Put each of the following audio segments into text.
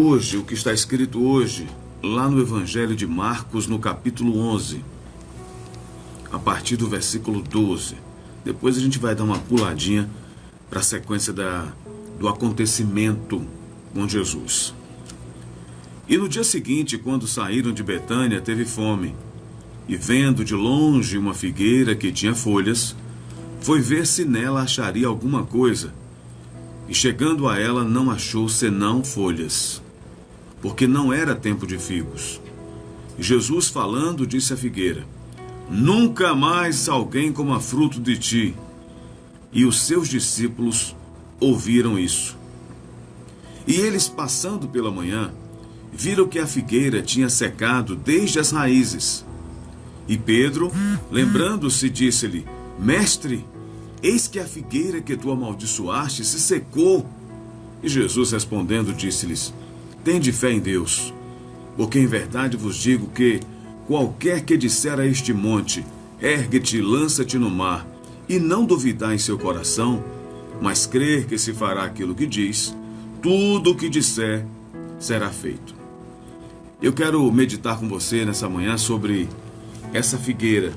Hoje, o que está escrito hoje, lá no Evangelho de Marcos, no capítulo 11, a partir do versículo 12. Depois a gente vai dar uma puladinha para a sequência do acontecimento com Jesus. E no dia seguinte, quando saíram de Betânia, teve fome. E vendo de longe uma figueira que tinha folhas, foi ver se nela acharia alguma coisa. E chegando a ela, não achou senão folhas, porque não era tempo de figos. E Jesus, falando, disse à figueira: Nunca mais alguém coma fruto de ti. E os seus discípulos ouviram isso. E eles, passando pela manhã, viram que a figueira tinha secado desde as raízes. E Pedro, lembrando-se, disse-lhe: Mestre, eis que a figueira que tu amaldiçoaste se secou. E Jesus, respondendo, disse-lhes: Tende fé em Deus, porque em verdade vos digo que qualquer que disser a este monte: Ergue-te e lança-te no mar, e não duvidar em seu coração, mas crer que se fará aquilo que diz, tudo o que disser será feito. Eu quero meditar com você nessa manhã sobre essa figueira,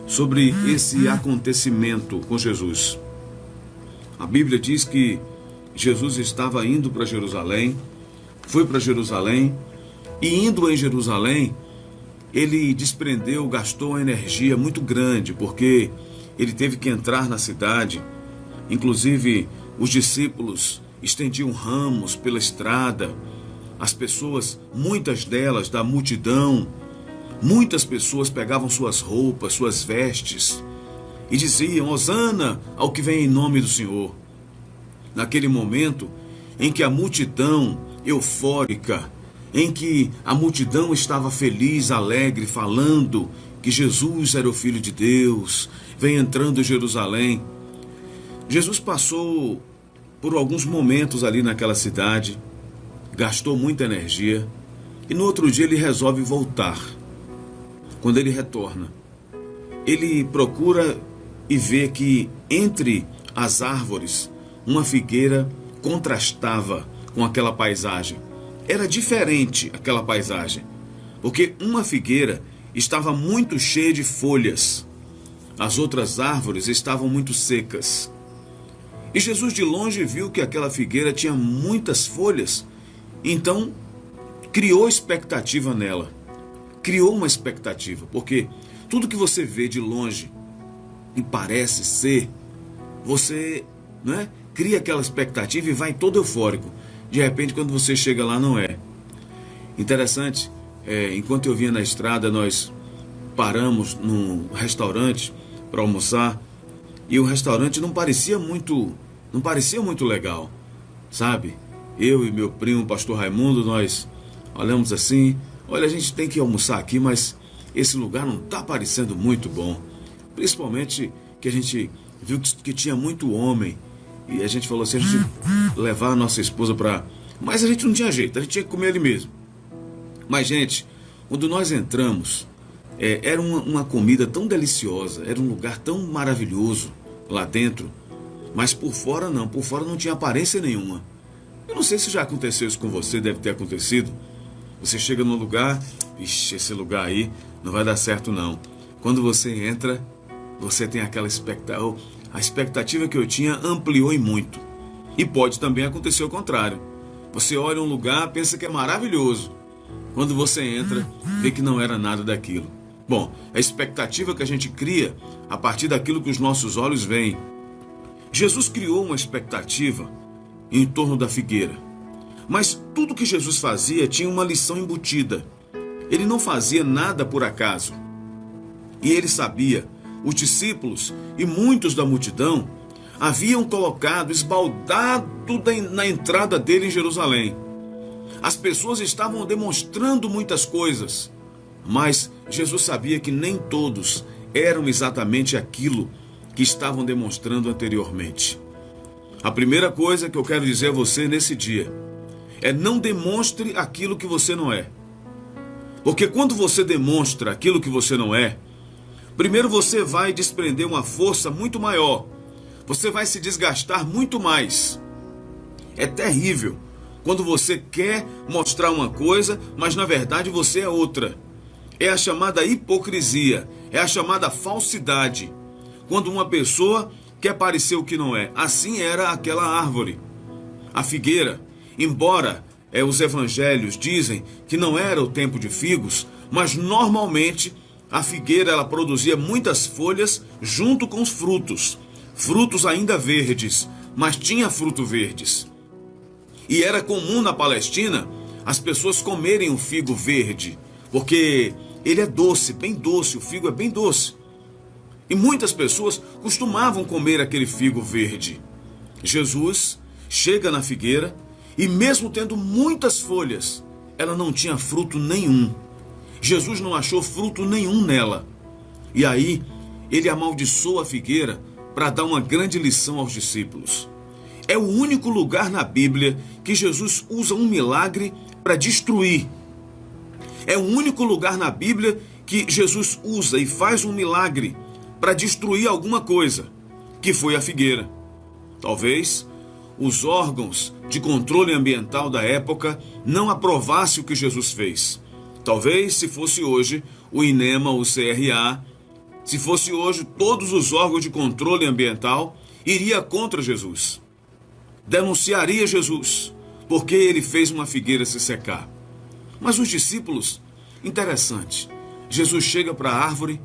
sobre esse acontecimento com Jesus. A Bíblia diz que Jesus estava indo para Jerusalém, foi para Jerusalém, e indo em Jerusalém, ele gastou uma energia muito grande, porque ele teve que entrar na cidade. Inclusive, os discípulos estendiam ramos pela estrada. As pessoas, muitas delas da multidão, muitas pessoas pegavam suas roupas, suas vestes e diziam: Hosana ao que vem em nome do Senhor. Naquele momento em que a multidão eufórica, em que a multidão estava feliz, alegre, falando que Jesus era o Filho de Deus, vem entrando em Jerusalém. Jesus passou por alguns momentos ali naquela cidade, gastou muita energia, e no outro dia ele resolve voltar. Quando ele retorna, ele procura e vê que entre as árvores, uma figueira contrastava com aquela paisagem. Era diferente aquela paisagem, porque uma figueira estava muito cheia de folhas, as outras árvores estavam muito secas. E Jesus de longe viu que aquela figueira tinha muitas folhas, então criou expectativa nela. Criou uma expectativa, porque tudo que você vê de longe e parece ser, você, cria aquela expectativa e vai todo eufórico. De repente, quando você chega lá, não é. Interessante, enquanto eu vinha na estrada, nós paramos num restaurante para almoçar, e o restaurante não parecia muito legal, sabe? Eu e meu primo, pastor Raimundo, nós olhamos assim: olha, a gente tem que almoçar aqui, mas esse lugar não está parecendo muito bom. Principalmente que a gente viu que tinha muito homem. E a gente falou assim: a gente levar a nossa esposa para... Mas a gente não tinha jeito, a gente tinha que comer ali mesmo. Mas, gente, quando nós entramos, era uma comida tão deliciosa, era um lugar tão maravilhoso lá dentro. Mas por fora não tinha aparência nenhuma. Eu não sei se já aconteceu isso com você, deve ter acontecido. Você chega num lugar, esse lugar aí não vai dar certo não. Quando você entra, você tem aquela expectativa. A expectativa que eu tinha ampliou em muito. E pode também acontecer o contrário. Você olha um lugar, pensa que é maravilhoso. Quando você entra, vê que não era nada daquilo. Bom, a expectativa que a gente cria a partir daquilo que os nossos olhos veem. Jesus criou uma expectativa em torno da figueira. Mas tudo que Jesus fazia tinha uma lição embutida. Ele não fazia nada por acaso. E ele sabia, os discípulos e muitos da multidão haviam colocado, esbaldado na entrada dele em Jerusalém. As pessoas estavam demonstrando muitas coisas, mas Jesus sabia que nem todos eram exatamente aquilo que estavam demonstrando anteriormente. A primeira coisa que eu quero dizer a você nesse dia é: não demonstre aquilo que você não é. Porque quando você demonstra aquilo que você não é, primeiro você vai desprender uma força muito maior. Você vai se desgastar muito mais. É terrível Quando você quer mostrar uma coisa, mas na verdade você é outra. É a chamada hipocrisia, é a chamada falsidade. Quando uma pessoa quer parecer o que não é. Assim era aquela árvore. A figueira, embora os evangelhos dizem que não era o tempo de figos, mas normalmente a figueira ela produzia muitas folhas junto com os frutos. Frutos ainda verdes, mas tinha fruto verdes. E era comum na Palestina as pessoas comerem o figo verde, porque ele é doce, bem doce, o figo é bem doce. E muitas pessoas costumavam comer aquele figo verde. Jesus chega na figueira e mesmo tendo muitas folhas, ela não tinha fruto nenhum. Jesus não achou fruto nenhum nela. E aí, ele amaldiçoa a figueira para dar uma grande lição aos discípulos. É o único lugar na Bíblia que Jesus usa um milagre para destruir. É o único lugar na Bíblia que Jesus usa e faz um milagre para destruir alguma coisa, que foi a figueira. Talvez os órgãos de controle ambiental da época não aprovassem o que Jesus fez. Talvez, se fosse hoje, o INEMA, o CRA, se fosse hoje, todos os órgãos de controle ambiental iria contra Jesus. Denunciaria Jesus, porque ele fez uma figueira se secar. Mas os discípulos, interessante, Jesus chega para a árvore,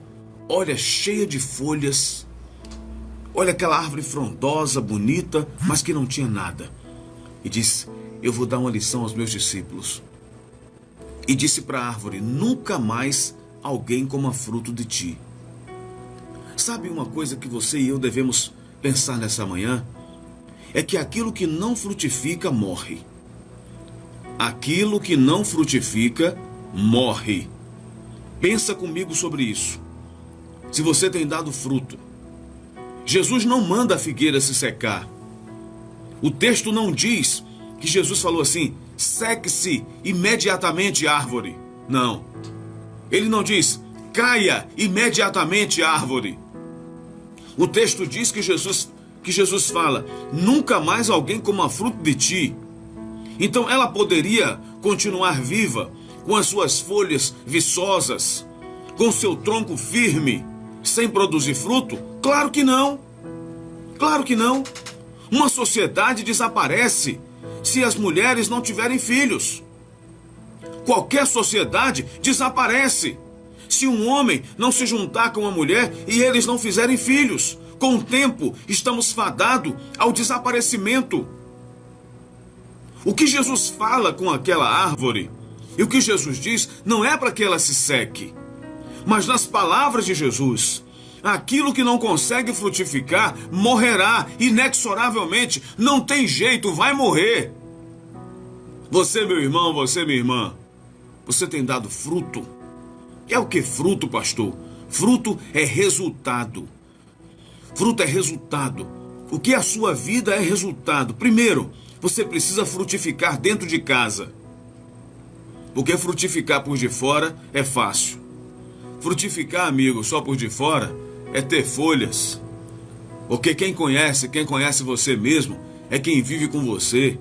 olha, cheia de folhas, olha aquela árvore frondosa, bonita, mas que não tinha nada. E diz, eu vou dar uma lição aos meus discípulos. E disse para a árvore, nunca mais alguém coma fruto de ti. Sabe uma coisa que você e eu devemos pensar nessa manhã? É que aquilo que não frutifica, morre. Aquilo que não frutifica, morre. Pensa comigo sobre isso. Se você tem dado fruto, Jesus não manda a figueira se secar. O texto não diz que Jesus falou assim, seque-se imediatamente árvore. Não. Ele não diz, caia imediatamente árvore. O texto diz que Jesus fala, nunca mais alguém coma fruto de ti. Então ela poderia continuar viva, com as suas folhas viçosas, com seu tronco firme, sem produzir fruto? Claro que não. Claro que não. Uma sociedade desaparece se as mulheres não tiverem filhos. Qualquer sociedade desaparece se um homem não se juntar com uma mulher e eles não fizerem filhos. Com o tempo, estamos fadados ao desaparecimento. O que Jesus fala com aquela árvore e o que Jesus diz não é para que ela se seque. Mas nas palavras de Jesus, aquilo que não consegue frutificar morrerá inexoravelmente. Não tem jeito, vai morrer. Você, meu irmão, você, minha irmã, você tem dado fruto? É o que fruto, pastor? Fruto é resultado. Fruto é resultado. O que é a sua vida é resultado. Primeiro, você precisa frutificar dentro de casa. Porque frutificar por de fora é fácil. Frutificar, amigo, só por de fora é ter folhas. Porque quem conhece você mesmo, é quem vive com você.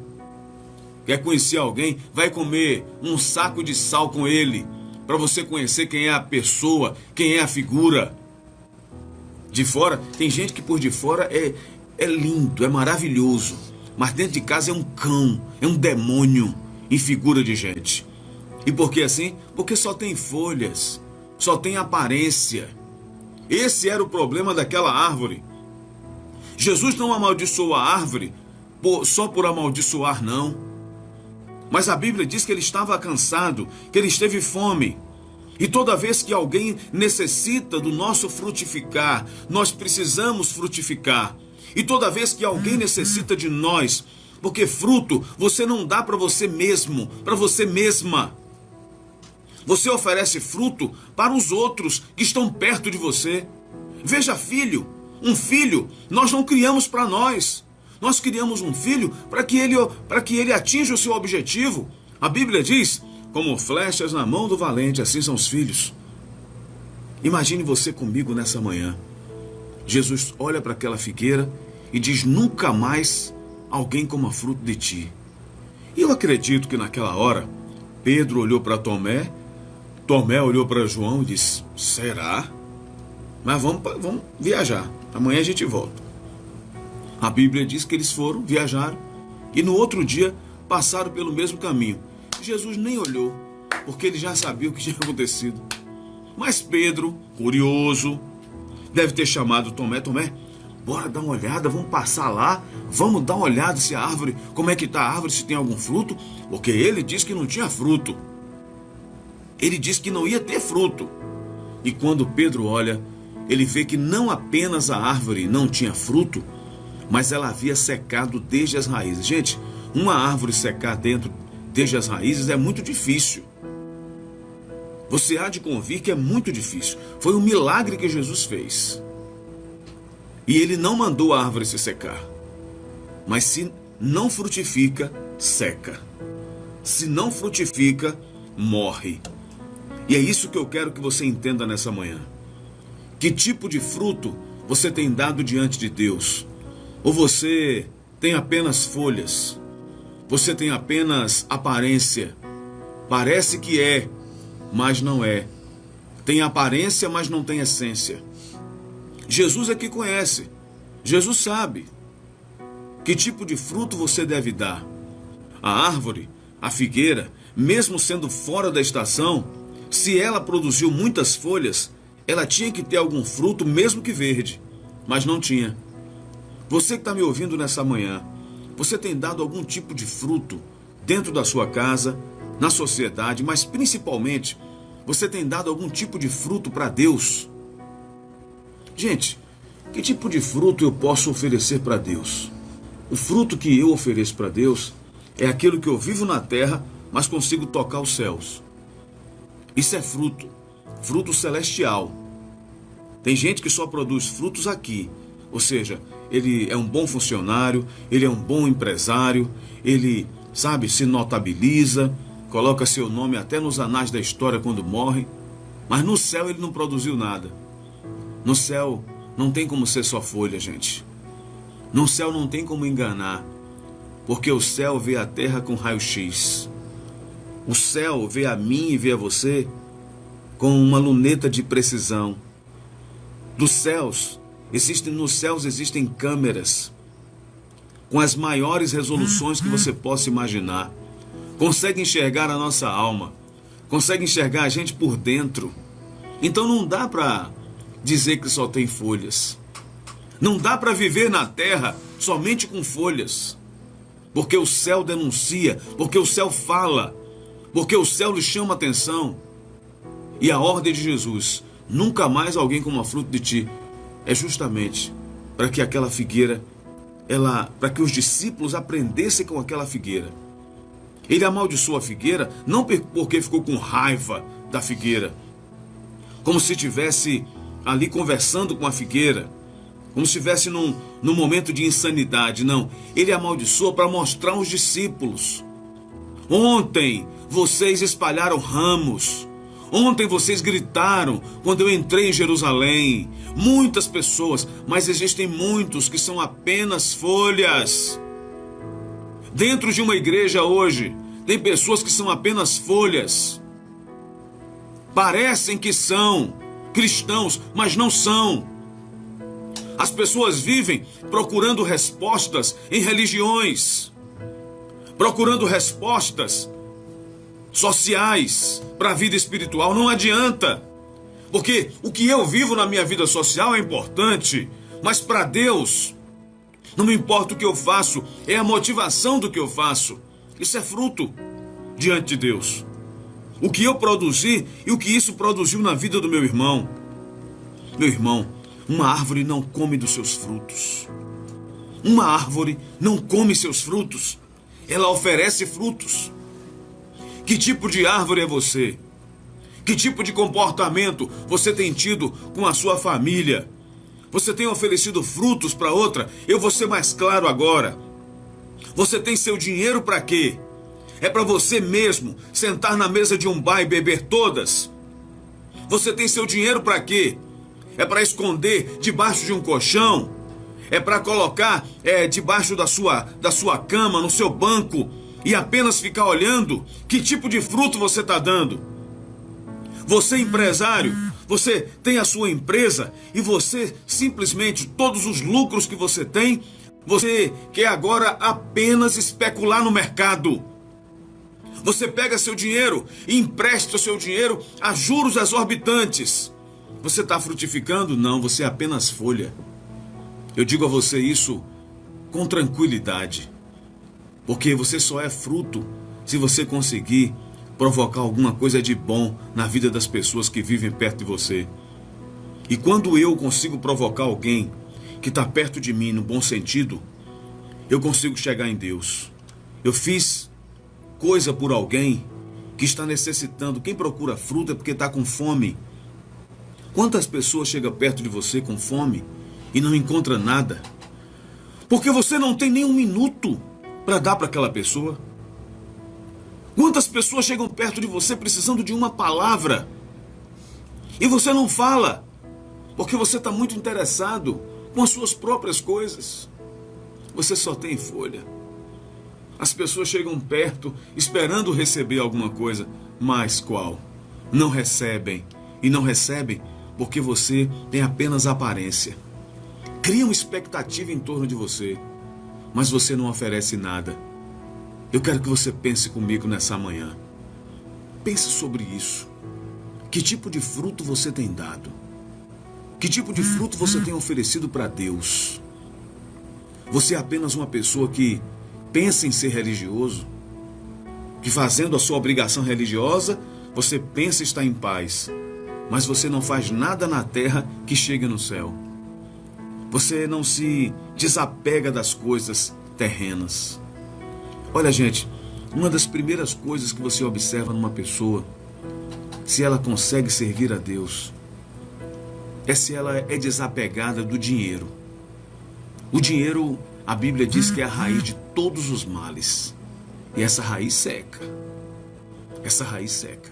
Quer conhecer alguém? Vai comer um saco de sal com ele, para você conhecer quem é a pessoa, quem é a figura. De fora, tem gente que por de fora é lindo, é maravilhoso, mas dentro de casa é um cão, é um demônio em figura de gente. E por que assim? Porque só tem folhas, só tem aparência. Esse era o problema daquela árvore. Jesus não amaldiçoou a árvore só por amaldiçoar, não. Mas a Bíblia diz que ele estava cansado, que ele esteve fome. E toda vez que alguém necessita do nosso frutificar, nós precisamos frutificar. E toda vez que alguém necessita de nós, porque fruto você não dá para você mesmo, para você mesma. Você oferece fruto para os outros que estão perto de você. Veja, filho, um filho nós não criamos para nós. Nós criamos um filho para que ele atinja o seu objetivo. A Bíblia diz, como flechas na mão do valente, assim são os filhos. Imagine você comigo nessa manhã. Jesus olha para aquela figueira e diz, nunca mais alguém coma fruto de ti. E eu acredito que naquela hora, Pedro olhou para Tomé, Tomé olhou para João e disse: será? Mas vamos viajar, amanhã a gente volta. A Bíblia diz que eles foram, viajaram, e no outro dia passaram pelo mesmo caminho. Jesus nem olhou, porque ele já sabia o que tinha acontecido. Mas Pedro, curioso, deve ter chamado Tomé: Tomé, bora dar uma olhada, vamos passar lá, vamos dar uma olhada se a árvore, como é que está a árvore, se tem algum fruto, porque ele disse que não tinha fruto. Ele disse que não ia ter fruto. E quando Pedro olha, ele vê que não apenas a árvore não tinha fruto, mas ela havia secado desde as raízes. Gente, uma árvore secar desde as raízes é muito difícil. Você há de convir que é muito difícil. Foi um milagre que Jesus fez. E ele não mandou a árvore se secar. Mas se não frutifica, seca. Se não frutifica, morre. E é isso que eu quero que você entenda nessa manhã. Que tipo de fruto você tem dado diante de Deus? Ou você tem apenas folhas? Você tem apenas aparência? Parece que é, mas não é. Tem aparência, mas não tem essência. Jesus é que conhece. Jesus sabe que tipo de fruto você deve dar. A árvore, a figueira, mesmo sendo fora da estação, se ela produziu muitas folhas, ela tinha que ter algum fruto, mesmo que verde, mas não tinha. Você que está me ouvindo nessa manhã, você tem dado algum tipo de fruto dentro da sua casa, na sociedade, mas principalmente, você tem dado algum tipo de fruto para Deus? Gente, que tipo de fruto eu posso oferecer para Deus? O fruto que eu ofereço para Deus é aquilo que eu vivo na terra, mas consigo tocar os céus. Isso é fruto, fruto celestial. Tem gente que só produz frutos aqui, ou seja, ele é um bom funcionário, ele é um bom empresário, ele, se notabiliza, coloca seu nome até nos anais da história quando morre, mas no céu ele não produziu nada. No céu não tem como ser só folha, gente. No céu não tem como enganar, porque o céu vê a terra com raio-x. O céu vê a mim e vê a você com uma luneta de precisão. Nos céus existem câmeras com as maiores resoluções que você possa imaginar. Consegue enxergar a nossa alma, consegue enxergar a gente por dentro. Então não dá para dizer que só tem folhas. Não dá para viver na terra somente com folhas. Porque o céu denuncia, porque o céu fala, porque o céu lhe chama atenção. E a ordem de Jesus: nunca mais alguém coma fruto de ti, é justamente para que aquela figueira, para que os discípulos aprendessem com aquela figueira. Ele amaldiçoou a figueira não porque ficou com raiva da figueira, como se estivesse ali conversando com a figueira, como se estivesse num momento de insanidade. Não, ele amaldiçoou para mostrar aos discípulos: ontem vocês espalharam ramos, ontem vocês gritaram quando eu entrei em Jerusalém, muitas pessoas, mas existem muitos que são apenas folhas. Dentro de uma igreja hoje, tem pessoas que são apenas folhas. Parecem que são cristãos, mas não são. As pessoas vivem procurando respostas em religiões, procurando respostas sociais para a vida espiritual. Não adianta, porque o que eu vivo na minha vida social é importante, mas para Deus não me importa o que eu faço, é a motivação do que eu faço. Isso é fruto diante de Deus. O que eu produzi e o que isso produziu na vida do meu irmão. Meu irmão, uma árvore não come dos seus frutos. Uma árvore não come seus frutos. Ela oferece frutos. Que tipo de árvore é você? Que tipo de comportamento você tem tido com a sua família? Você tem oferecido frutos para outra? Eu vou ser mais claro agora. Você tem seu dinheiro para quê? É para você mesmo sentar na mesa de um bar e beber todas? Você tem seu dinheiro para quê? É para esconder debaixo de um colchão? É para colocar debaixo da sua cama, no seu banco, e apenas ficar olhando que tipo de fruto você está dando. Você, empresário, você tem a sua empresa e você simplesmente, todos os lucros que você tem, você quer agora apenas especular no mercado. Você pega seu dinheiro e empresta seu dinheiro a juros exorbitantes. Você está frutificando? Não, você é apenas folha. Eu digo a você isso com tranquilidade, porque você só é fruto se você conseguir provocar alguma coisa de bom na vida das pessoas que vivem perto de você. E quando eu consigo provocar alguém que está perto de mim no bom sentido, eu consigo chegar em Deus. Eu fiz coisa por alguém que está necessitando. Quem procura fruta é porque está com fome. Quantas pessoas chegam perto de você com fome e não encontra nada? Porque você não tem nem um minuto para dar para aquela pessoa. Quantas pessoas chegam perto de você precisando de uma palavra e você não fala, porque você está muito interessado com as suas próprias coisas. Você só tem folha. As pessoas chegam perto esperando receber alguma coisa, mas qual? Não recebem. E não recebem porque você tem apenas aparência. Criam expectativa em torno de você, mas você não oferece nada. Eu quero que você pense comigo nessa manhã. Pense sobre isso. Que tipo de fruto você tem dado? Que tipo de fruto você tem oferecido para Deus? Você é apenas uma pessoa que pensa em ser religioso? Que fazendo a sua obrigação religiosa, você pensa estar em paz, mas você não faz nada na terra que chegue no céu. Você não se desapega das coisas terrenas. Olha, gente, uma das primeiras coisas que você observa numa pessoa, se ela consegue servir a Deus, é se ela é desapegada do dinheiro. O dinheiro, a Bíblia diz que é a raiz de todos os males. E essa raiz seca. Essa raiz seca.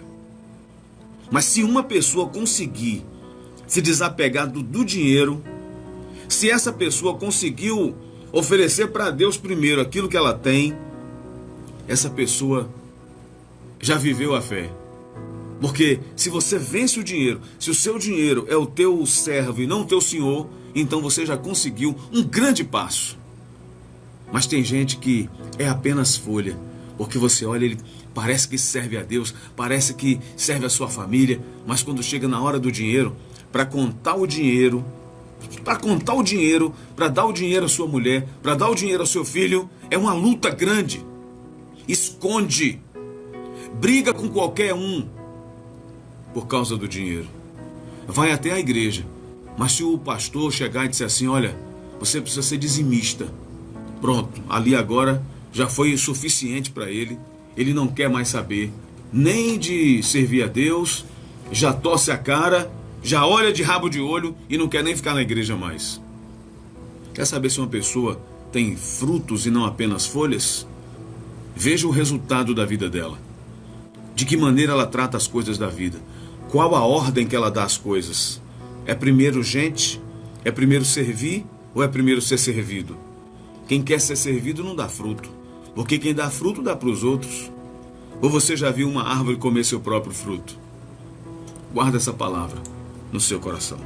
Mas se uma pessoa conseguir se desapegar do dinheiro, se essa pessoa conseguiu oferecer para Deus primeiro aquilo que ela tem, essa pessoa já viveu a fé. Porque se você vence o dinheiro, se o seu dinheiro é o teu servo e não o teu senhor, então você já conseguiu um grande passo. Mas tem gente que é apenas folha, porque você olha, ele parece que serve a Deus, parece que serve a sua família, mas quando chega na hora do dinheiro, para contar o dinheiro, para dar o dinheiro à sua mulher, para dar o dinheiro ao seu filho, é uma luta grande. Esconde, briga com qualquer um por causa do dinheiro. Vai até a igreja, mas se o pastor chegar e disser assim, olha, você precisa ser dizimista, pronto, ali agora já foi suficiente para ele. Ele não quer mais saber nem de servir a Deus, já torce a cara, já olha de rabo de olho e não quer nem ficar na igreja mais. Quer saber se uma pessoa tem frutos e não apenas folhas? Veja o resultado da vida dela. De que maneira ela trata as coisas da vida. Qual a ordem que ela dá às coisas? É primeiro gente? É primeiro servir ou é primeiro ser servido? Quem quer ser servido não dá fruto, porque quem dá fruto dá para os outros. Ou você já viu uma árvore comer seu próprio fruto? Guarda essa palavra no seu coração.